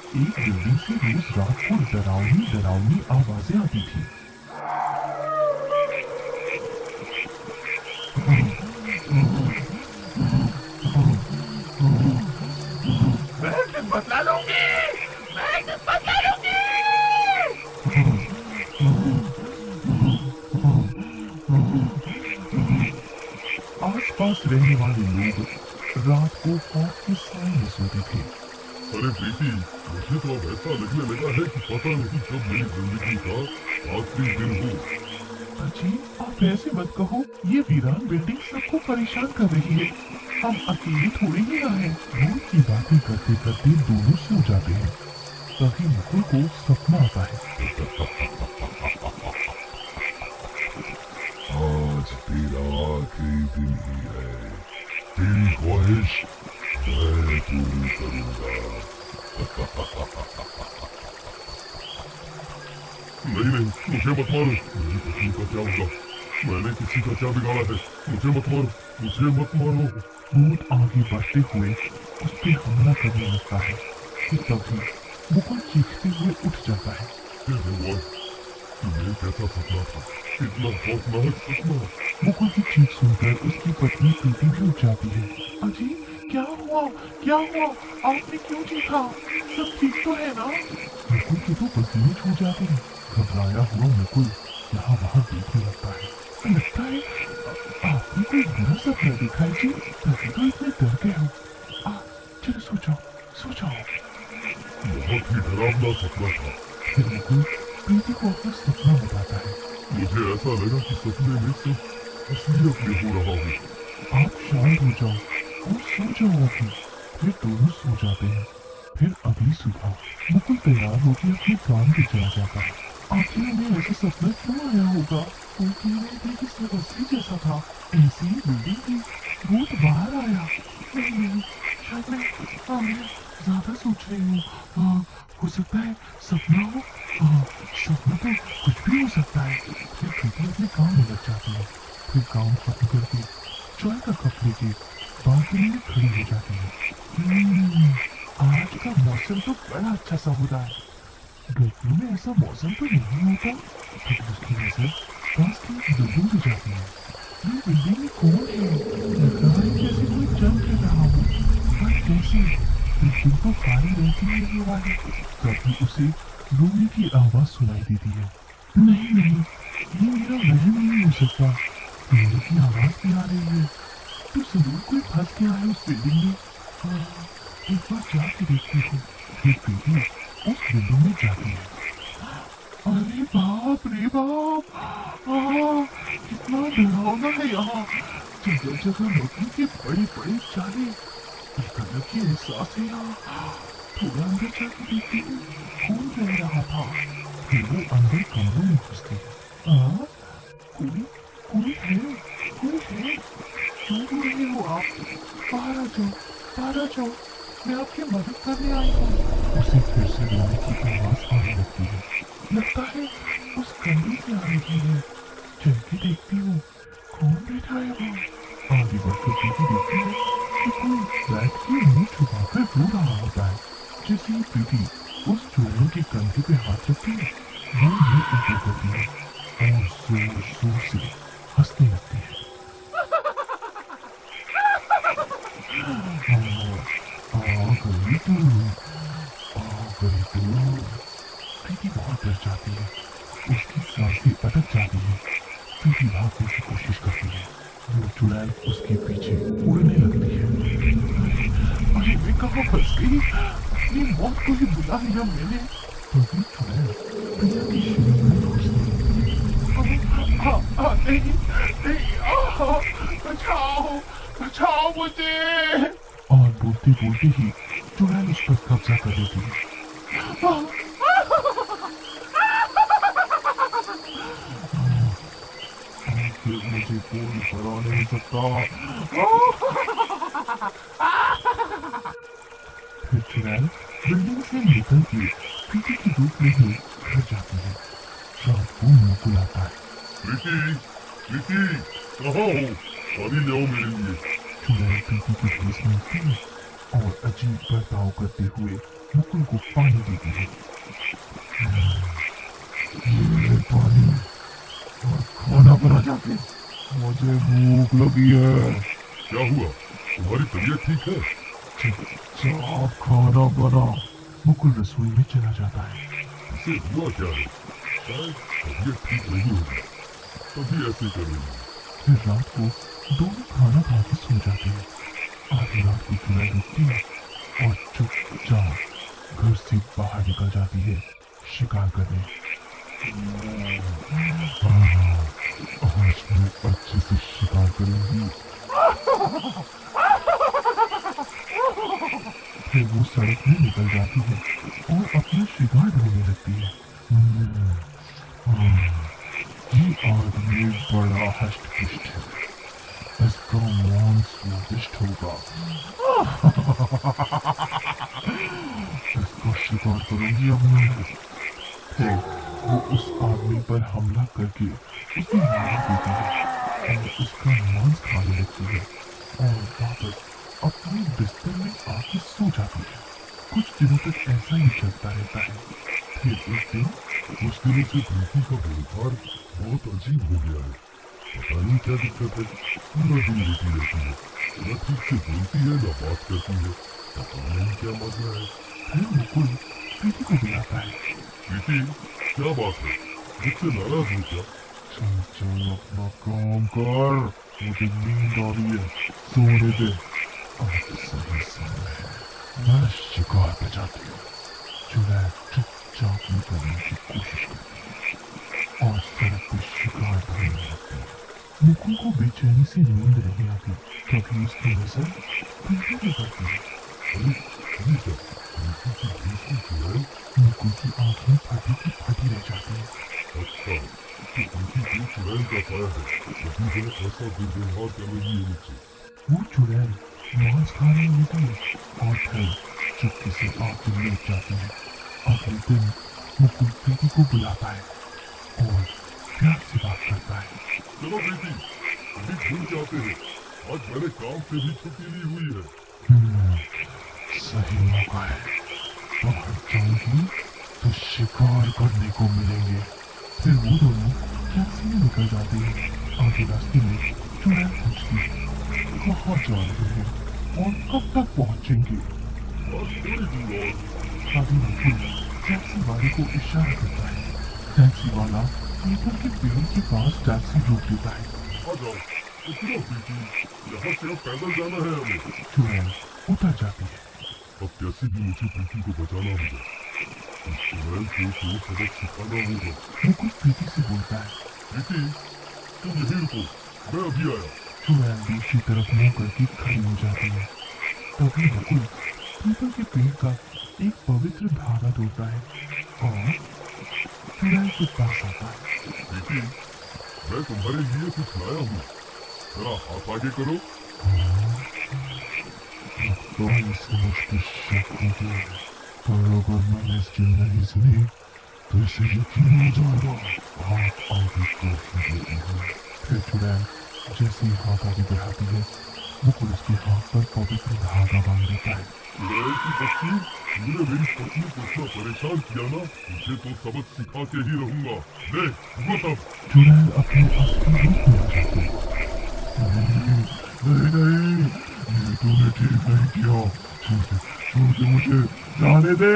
एक बिल्डिंग से रोज रात को डरावनी डरावनी आवाजें आती थी। मैं इसे बदला लूंगी। मैं इसे बदला लूंगी। आसपास रहने वाले लोग रात को खौफ के साए में सोते थे। अरे प्रीति, मुझे तो अब ऐसा लगने लगा है कि पता नहीं कब मेरी जिंदगी का आखिरी दिन हो। अजी, आप ऐसे मत कहो। ये वीरान बिल्डिंग सबको परेशान कर रही है। हम अकेले थोड़ी ही आए। रोज की बातें करते करते दोनों सो जाते हैं। तभी मुकुल को सपना आता है। आज तेरा आखिरी दिन ही है। तेरी ख्वाहिश मैं पूरी करूंगा। नहीं नहीं, मुझे मत मारो। मेरी पत्नी का क्या होगा? मैंने किसी का क्या बिगाड़ा है? मुझे मत मारो, मुझे मत मारो। भूत आगे बढ़ते हुए उस पर हमला करने लगता है कि तभी मुकुल चीखते हुए उठ जाता है। हे भगवान, ये कैसा सपना था? इतना खौफनाक सपना। मुकुल की चीख सुनकर उसकी पत्नी प्रीति भी उठ जाती है। अजी, क्या हुआ? क्या हुआ? आपने क्यों चीखा? सब ठीक तो है ना? मुकुल के तो पसीने छूट जाते हैं। घबराया हुआ मुकुल यहाँ वहाँ देखने लगता है। लगता है आपने कोई बुरा सपना देखा है जी, तभी तो इतने डर गए हो। चलो सो जाओ, सो जाओ। बहुत ही डरावना सपना था। फिर मुकुल प्रीति को अपना सपना बताता है। मुझे ऐसा लगा कि सपने में सब असलियत में हो रहा हो। आप शांत हो जाओ और सो जाओ अभी। फिर दोनों सो जाते हैं। फिर अगली सुबह मुकुल तैयार होकर अपने काम पे चला जाता है। आखिर हमें ऐसा सपना क्यों आया होगा? वो कह रहे थे कि सब असली जैसा था। ऐसी ही बिल्डिंग थी, भूत बाहर आया। नहीं नहीं, शायद मैं ज्यादा सोच रही हूँ। हो सकता है सपना हो। सपना तो कुछ भी हो सकता है। फिर प्रीति अपने काम में लग जाती है। फिर काम खत्म करके चाय का कप लेके बालकनी में खड़ी हो जाती है। आज का मौसम तो बड़ा अच्छा सा हो रहा है। गर्मियों में ऐसा मौसम तो नहीं होता। फिर उसकी नजर पास की एक बिल्डिंग पे जाती है। ये बिल्डिंग में कौन है? लग रहा है जैसे कोई जंग कर रहा हो। पर कैसे? बिल्डिंग तो खाली रहती है ये वाली। तभी उसे रोने की आवाज सुनाई देती है। नहीं नहीं, ये मेरा वहम नहीं हो सकता। रोने की आवाज भी आ रही है तो जरूर कोई फंस गया है उस बिल्डिंग में। एक बार जाके देखती हूँ। फिर प्रीति उस बिल्डिंग में जाती है। अरे बाप रे बाप! कितना डरावना है यहाँ। जगह जगह मक्खी के बड़े बड़े जाले। एक अलग ही एहसास है यहाँ। थोड़ा अंदर जाके देखती हूँ कौन रह रहा था। फिर वो अंदर कमरे में घुसती है। कोई कोई है, कोई है। क्यों रो रहे हो आप? बाहर आ जाओ, बाहर आ जाओ। मैं आपकी मदद करने आई हूँ। उसे फिर से रोने की आवाज आने लगती है। लगता है उस कमरे से आ रही है। चल के देखती हूँ कौन बैठा है वहाँ। आगे बढ़कर प्रीति देखती है कि कोई बैठ के मुंह छुपाकर रो रहा होता है। जैसे ही प्रीति उस चोरों के कंधे पे हाथ रखती है, वो मुंह ऊपर करती है और जोर जोर से हंसने लगती है। गई तू, गई तू। प्रीति बहुत डर जाती है। उसकी सांसें अटक जाती है। प्रीति भागने की कोशिश करती है। वो चुड़ैल उसके पीछे उड़ने लगती है। अरे मैं कहाँ फंस गई? अपनी मौत को ही बुला लिया मैंने। तभी चुड़ैल प्रिया के शरीर में घुसती है। नहीं नहीं, बचाओ, बचाओ मुझे। और बोलते बोलते ही चुड़ैल उस पर कब्जा कर लेती है। फिर मुझे कोई हरा नहीं सकता। फिर चुड़ैल बिल्डिंग से निकल के प्रीति के रूप में ही घर जाती है। रात को मुकुल आता है। प्रीति, प्रीति, कहाँ हो? पानी ले आओ मेरे लिए। चुड़ैल प्रीति के पास में आती है और अजीब बर्ताव करते हुए मुकुल को पानी देती है। ये पानी और खाना बना जाके, मुझे भूख लगी है। क्या हुआ, तुम्हारी तबीयत ठीक है? आप खाना बना। मुकुल रसोई में चला जाता है। इसे हुआ क्या है? शायद तबीयत ठीक नहीं होगी, तभी ऐसे कर रही है। फिर रात को दोनों खाना खा के सो जाते हैं। आधी रात को चुड़ैल उठती है और चुपचाप घर से बाहर निकल जाती है शिकार करने। आज मैं अच्छे से शिकार करूंगी। फिर वो सड़क में निकल जाती है और अपना शिकार ढूंढने लगती है। ये आदमी बड़ा हष्ट-पुष्ट है, इसका मांस स्वादिष्ट होगा। इसका शिकार करूंगी अब मैं। फिर वो उस आदमी पर हमला करके उसे मार देती है और उसका मांस खाने लगती है और वापस अपने बिस्तर में आके सो जाती है। कुछ दिनों तक ऐसा ही चलता रहता है। फिर एक दिन कुछ दिनों से प्रीति का व्यवहार बहुत अजीब हो गया है। पता नहीं क्या दिक्कत है, पूरा दिन लेटी रहती है, न ठीक से बोलती है न बात करती है, पता नहीं क्या मसला है। फिर मुकुल प्रीति को बुलाता है। प्रीति, क्या बात है, मुझसे नाराज हो क्या? चल चल अपना काम कर, मुझे नींद आ रही है, सोने दे। अब सही समय है, मैं शिकार पे जाती हूँ। चुड़ैल चुपचाप निकलने की कोशिश करती है और सड़क पे शिकार ढूंढने लगती है। मुकुल को बेचैनी से नींद नहीं आती, तभी उसकी नजर प्रीति पे पड़ती है। अरे ये क्या, प्रीति की बिल्कुल चुड़ैल? मुकुल की आंखें फटी की फटी रह जाती है। अच्छा, तो प्रीति को चुड़ैल का साया है, तभी वह ऐसा दुर्व्यवहार कर रही है मुझसे। वो चुड़ैल मांस खा रही होती है और फिर चुपके से आके लेट जाती है। अगले दिन मुकुल प्रीति को बुलाता है और प्यार से बात करता है। चलो प्रीति, अभी भूल जाते हैं, आज मैंने काम से भी छुट्टी ली हुई है। सही मौका है, बाहर जाऊंगी तो शिकार करने को मिलेंगे। फिर वो दोनों टैक्सी में निकल जाते हैं। आगे रास्ते में चुड़ैल पूछती है, कहाँ जा रहे हैं और कब तक पहुंचेंगे? बस थोड़ी दूर और। तभी मुकुल टैक्सी वाले को इशारा करता है। टैक्सी वाला पीपल के पेड़ के पास टैक्सी रोक देता है। आ जाओ, उतरो प्रीति, यहाँ से अब पैदल जाना है हमें। चुड़ैल उतर जाती है। अब कैसे भी मुझे प्रीति को बचाना होगा, इस चुड़ैल को सबक सिखाना होगा। मुकुल प्रीति से बोलता है। प्रीति, तुम यहीं रुको, मैं अभी आया। चुड़ैल दूसरी तरफ मुंह करके खड़ी हो जाती है। तभी मुकुल पीपल के पेड़ का एक पवित्र धागा तोड़ता है और चुड़ैल के पास आता है। प्रीति, मैं तुम्हारे लिए कुछ लाया हूँ, जरा हाथ आगे करो। तो इसे मुझ पर शक हो गया, पर अगर मैंने इसकी नहीं सुनी तो इसे यकीन हो जाएगा। हाथ आगे कर ही देती है। फिर चुड़ैल जैसे ही हाथ आगे बढ़ाती है, मुकुल उसके हाथ पर पवित्र धागा बांध देता है। चुड़ैल की बच्ची, तुमने मेरी पत्नी को इतना परेशान किया ना, मुझे तो सबक सिखा के ही रहूंगा। ले, मतलब चुड़ैल अपने असली रूप में आ जाती है। नहीं नहीं, ये तूने ठीक नहीं किया। छोड़ दे मुझे, जाने दे।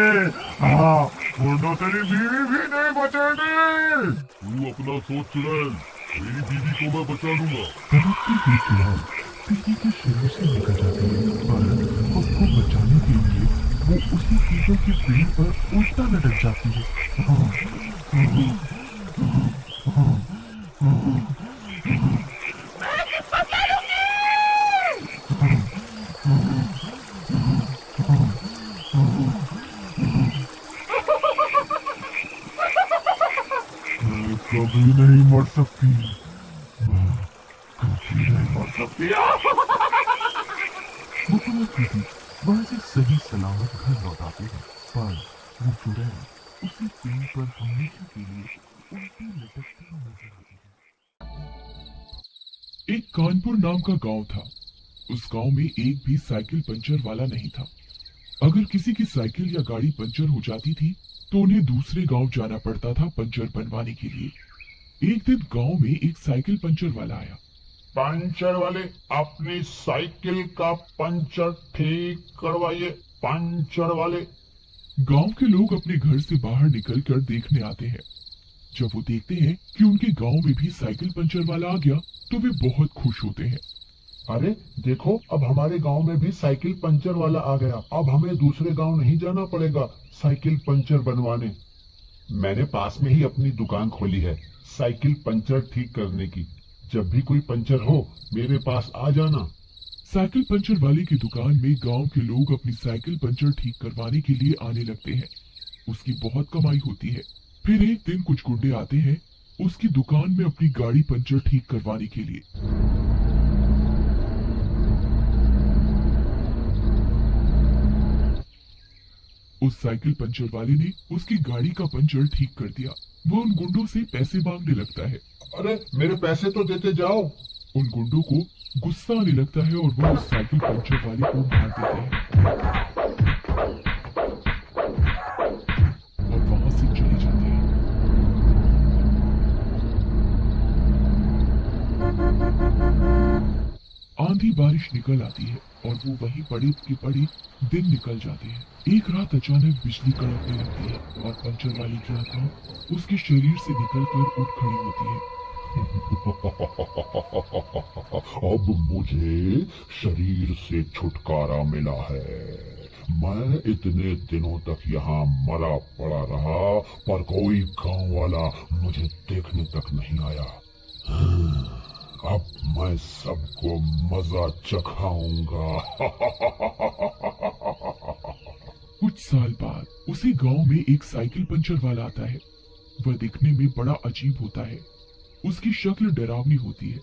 हाँ, वरना तेरी बीवी भी नहीं बचेगी। तू अपना सोच चुड़ैल, मेरी बीवी को मैं बचा लूंगा। तड़पती हुई चुड़ैल प्रीति के शरीर से निकल जाती है, पर उसको बचाने के लिए वो उसी पीपल के पेड़ पर उल्टा लटक जाती है। मैं कभी नहीं मर सकती, मैं कभी नहीं मर सकती। मुकुल और प्रीति वहां से सही सलामत घर लौट आते हैं, पर वो चुड़ैल उसी पेड़ पर हमेशा के लिए उल्टी लटकती नजर आती है। एक कानपुर नाम का गांव था, उस गांव में एक भी साइकिल पंचर वाला नहीं था। अगर किसी की साइकिल या गाड़ी पंचर हो जाती थी तो उन्हें दूसरे गांव जाना पड़ता था पंचर बनवाने के लिए। एक दिन गांव में एक साइकिल पंचर वाला आया। पंचर वाले, अपनी साइकिल का पंचर ठीक करवाइए। पंचर वाले। गांव के लोग अपने घर से बाहर निकलकर देखने आते हैं। जब वो देखते हैं कि उनके गांव में भी साइकिल पंचर वाला आ गया तो वे बहुत खुश होते हैं। अरे देखो, अब हमारे गांव में भी साइकिल पंचर वाला आ गया। अब हमें दूसरे गांव नहीं जाना पड़ेगा साइकिल पंचर बनवाने। मैंने पास में ही अपनी दुकान खोली है साइकिल पंचर ठीक करने की। जब भी कोई पंचर हो मेरे पास आ जाना। साइकिल पंचर वाले की दुकान में गांव के लोग अपनी साइकिल पंचर ठीक करवाने के लिए आने लगते हैं। उसकी बहुत कमाई होती है। फिर एक दिन कुछ गुंडे आते हैं उसकी दुकान में अपनी गाड़ी पंचर ठीक करवाने के लिए। उस साइकिल पंचर वाले ने उसकी गाड़ी का पंचर ठीक कर दिया। वो उन गुंडों से पैसे मांगने लगता है। अरे मेरे पैसे तो देते जाओ। उन गुंडों को गुस्सा आने लगता है और वो उस साइकिल पंचर वाले को मार देते हैं और वहां से चले जाते हैं। आंधी बारिश निकल आती है और वो वहीं पड़े के पड़े दिन निकल जाते हैं। एक रात अचानक बिजली कड़कने लगती है और पंचर वाली की आत्मा उसके शरीर से निकलकर उठ खड़ी होती है। अब मुझे शरीर से छुटकारा मिला है। मैं इतने दिनों तक यहाँ मरा पड़ा रहा पर कोई गांव वाला मुझे देखने तक नहीं आया। अब मैं सबको मजा चखाऊंगा। कुछ साल बाद उसी गांव में एक साइकिल पंचर वाला आता है। वह दिखने में बड़ा अजीब होता है। उसकी शक्ल डरावनी होती है।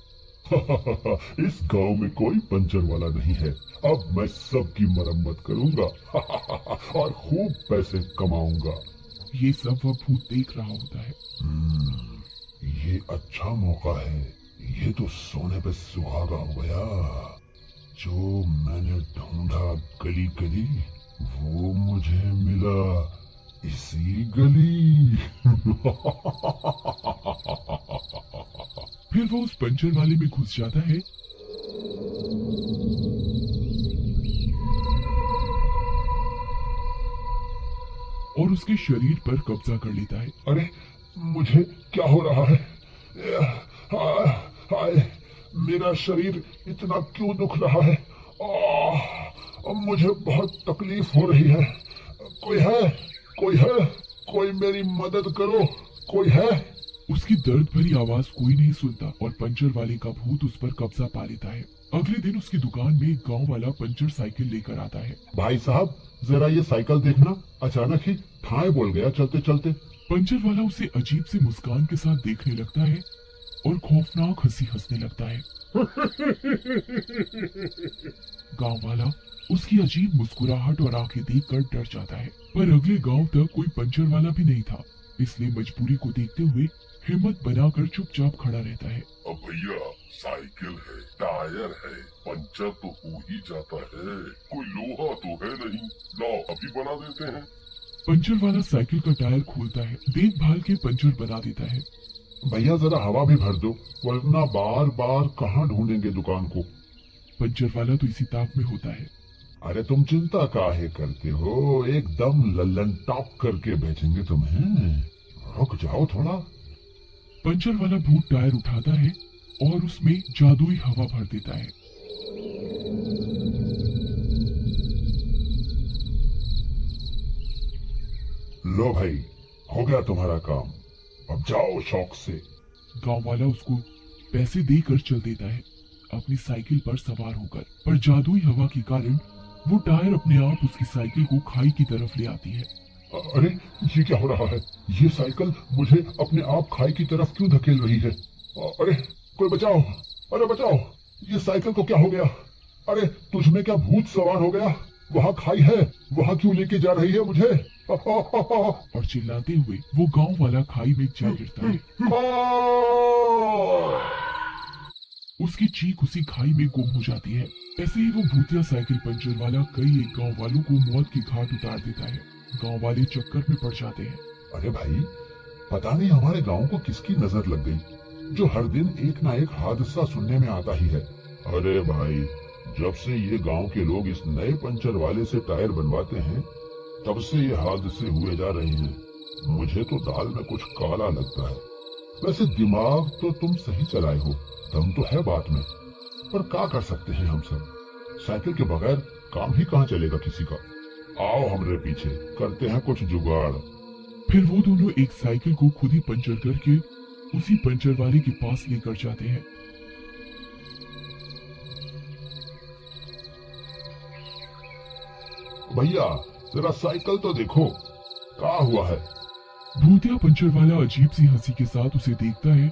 इस गांव में कोई पंचर वाला नहीं है। अब मैं सबकी मरम्मत करूंगा और खूब पैसे कमाऊंगा। ये सब वह भूत देख रहा होता है। ये अच्छा मौका है। ये तो सोने पे सुहागा हो गया। जो मैंने ढूंढा गली गली वो मुझे मिला इसी गली। फिर वो उस पंचर वाले में घुस जाता है और उसके शरीर पर कब्जा कर लेता है। अरे मुझे क्या हो रहा है? हाय, मेरा शरीर इतना क्यों दुख रहा है? मुझे बहुत तकलीफ हो रही है। कोई है? कोई है? कोई मेरी मदद करो। कोई है? उसकी दर्द भरी आवाज कोई नहीं सुनता और पंचर वाले का भूत उस पर कब्जा पा लेता है। अगले दिन उसकी दुकान में एक गांव वाला पंचर साइकिल लेकर आता है। भाई साहब, जरा ये साइकिल देखना। अचानक ही ठाए बोल गया चलते चलते। पंचर वाला उसे अजीब सी मुस्कान के साथ देखने लगता है और खौफनाक हंसी हंसने लगता है। गांव वाला उसकी अजीब मुस्कुराहट और आंखें देखकर डर जाता है। पर अगले गांव तक कोई पंचर वाला भी नहीं था, इसलिए मजबूरी को देखते हुए हिम्मत बनाकर चुपचाप खड़ा रहता है। अब भैया, साइकिल है, टायर है, पंचर तो हो ही जाता है। कोई लोहा तो है नहीं, लाओ अभी बना देते हैं। पंचर वाला साइकिल का टायर खोलता है, देखभाल के पंचर बना देता है। भैया जरा हवा भी भर दो, वरना बार बार कहाँ ढूंढेंगे दुकान को। पंचर वाला तो इसी ताक में होता है। अरे तुम चिंता काहे करते हो, एकदम लल्लन टॉप करके भेजेंगे तुम्हें। रुक जाओ थोड़ा। पंचर वाला भूत टायर उठाता है और उसमें जादुई हवा भर देता है। लो भाई, हो गया तुम्हारा काम। अब जाओ शौक से। गांव वाला उसको पैसे देकर चल देता है अपनी साइकिल पर सवार होकर। पर जादुई हवा के कारण वो टायर अपने आप उसकी साइकिल को खाई की तरफ ले आती है। अरे ये क्या हो रहा है? ये साइकिल मुझे अपने आप खाई की तरफ क्यों धकेल रही है? अरे कोई बचाओ! अरे बचाओ! ये साइकिल को क्या हो गया? अरे तुझमें क्या भूत सवार हो गया? वहाँ खाई है, वहाँ क्यों लेके जा रही है मुझे? और चिल्लाते हुए वो गांव वाला खाई में जा गिरता है। उसकी चीख उसी खाई में गुम हो जाती है। ऐसे ही वो भूतिया साइकिल पंचर वाला कई एक गांव वालों को मौत की घाट उतार देता है। गांव वाले चक्कर में पड़ जाते हैं। अरे भाई, पता नहीं हमारे गांव को किसकी नजर लग गई, जो हर दिन एक ना एक हादसा सुनने में आता ही है। अरे भाई, जब से ये गांव के लोग इस नए पंचर वाले से टायर बनवाते हैं, तब से ये हादसे हुए जा रहे हैं। मुझे तो दाल में कुछ काला लगता है। वैसे दिमाग तो तुम सही चलाए हो, दम तो है बात में, पर क्या कर सकते हैं हम सब। साइकिल के बगैर काम ही कहाँ चलेगा किसी का। आओ हमरे पीछे, करते हैं कुछ जुगाड़। फिर वो दोनों एक साइकिल को खुद ही पंचर करके उसी पंचर वाले के पास लेकर जाते हैं। भैया, जरा साइकिल तो देखो, क्या हुआ है। भूतिया पंचर वाला अजीब सी हंसी के साथ उसे देखता है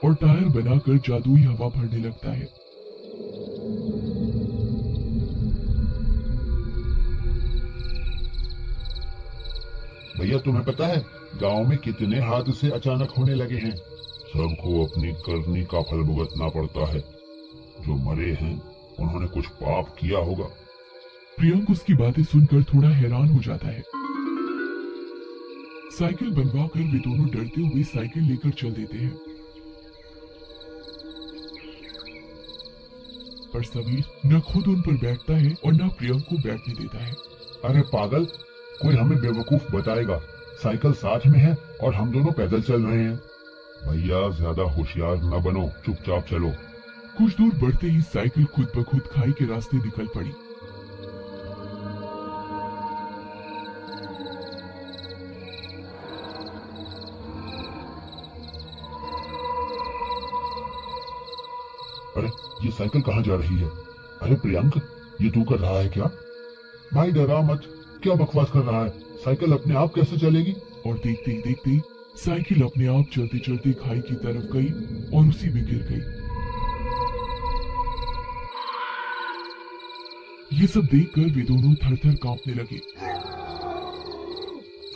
और टायर बनाकर जादुई हवा भरने लगता है। भैया, तुम्हें पता है गांव में कितने हादसे अचानक होने लगे हैं। सबको अपनी करनी का फल भुगतना पड़ता है। जो मरे हैं उन्होंने कुछ पाप किया होगा। प्रियंक उसकी बातें सुनकर थोड़ा हैरान हो जाता है। साइकिल बनवा कर वे दोनों डरते हुए साइकिल लेकर चल देते हैं। पर समीर न खुद उन पर बैठता है और न प्रियंक को बैठने देता है। अरे पागल, कोई हमें बेवकूफ बताएगा। साइकिल साथ में है और हम दोनों पैदल चल रहे हैं। भैया, ज्यादा होशियार न बनो, चुपचाप चलो। कुछ दूर बढ़ते ही साइकिल खुद ब खुद खाई के रास्ते निकल पड़ी। अरे, ये साइकिल कहाँ जा रही है? अरे प्रियंक, ये तू कर रहा है क्या? भाई डरा मत, क्या बकवास कर रहा है? साइकिल अपने आप कैसे चलेगी? और देखते ही देखते साइकिल अपने आप चलते चलते खाई की तरफ गई और उसी में गिर गई। ये सब देखकर वे दोनों थर-थर कांपने लगे।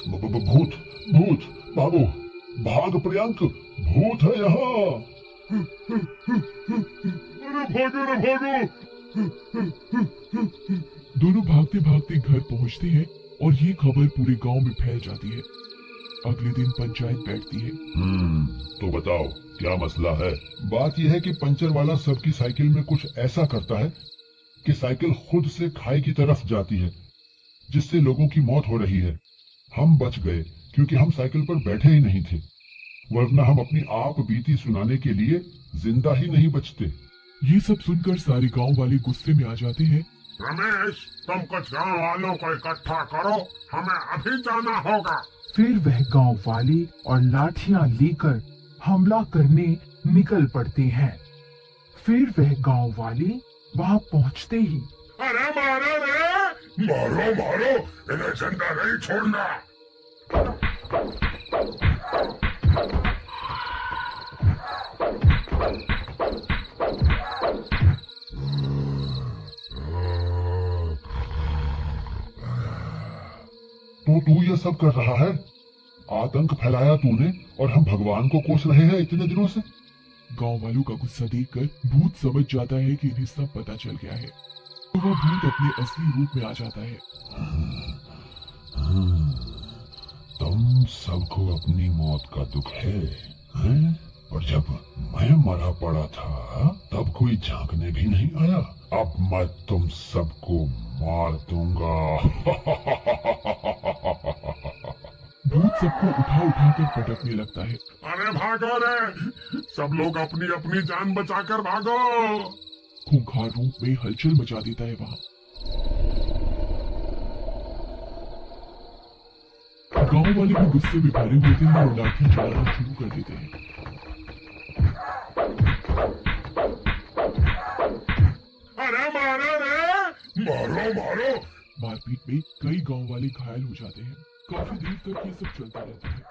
भूत, भूत, भागो, भाग प्रियंक, भूत है यहाँ। अरे भागो, अरे भागो। दोनों भागते भागते घर पहुंचते हैं और ये खबर पूरे गांव में फैल जाती है। अगले दिन पंचायत बैठती है। तो बताओ क्या मसला है? बात यह है कि पंचर वाला सबकी साइकिल में कुछ ऐसा करता है कि साइकिल खुद से खाई की तरफ जाती है, जिससे लोगों की मौत हो रही है। हम बच गए क्योंकि हम साइकिल पर बैठे ही नहीं थे, वरना हम अपनी आप बीती सुनाने के लिए जिंदा ही नहीं बचते। ये सब सुनकर सारे गांव वाले गुस्से में आ जाते हैं। रमेश, तुम कुछ गांव वालों को इकट्ठा करो, हमें अभी जाना होगा। फिर वह गांव वाले और लाठियां लेकर हमला करने निकल पड़ते हैं। फिर वह गांव वाले वहां पहुंचते ही, अरे मारो रे, मारो मारो, इन्हें जिंदा नहीं छोड़ना। तो तू ये सब कर रहा है? आतंक फैलाया तूने और हम भगवान को कोस रहे हैं इतने दिनों से। गांव वालों का गुस्सा देखकर भूत समझ जाता है कि इन्हें सब पता चल गया है, तो वह भूत अपने असली रूप में आ जाता है। तुम सबको अपनी मौत का दुख है, हैं? और जब मैं मरा पड़ा था तब कोई झांकने भी नहीं आया। अब मैं तुम सबको मार दूंगा। भूत सबको उठा उठा कर पटकने लगता है। अरे भागो रे, सब लोग अपनी अपनी जान बचाकर भागो। खूंखार रूप में हलचल मचा देता है वहां। गांव वाले भी गुस्से में भरे होते हैं और लाठी चलाना शुरू कर देते हैं। अरे मारो रे, मारो मारो। मारपीट में कई गांव वाले घायल हो जाते हैं। काफी देर तक ये सब चलता रहता है।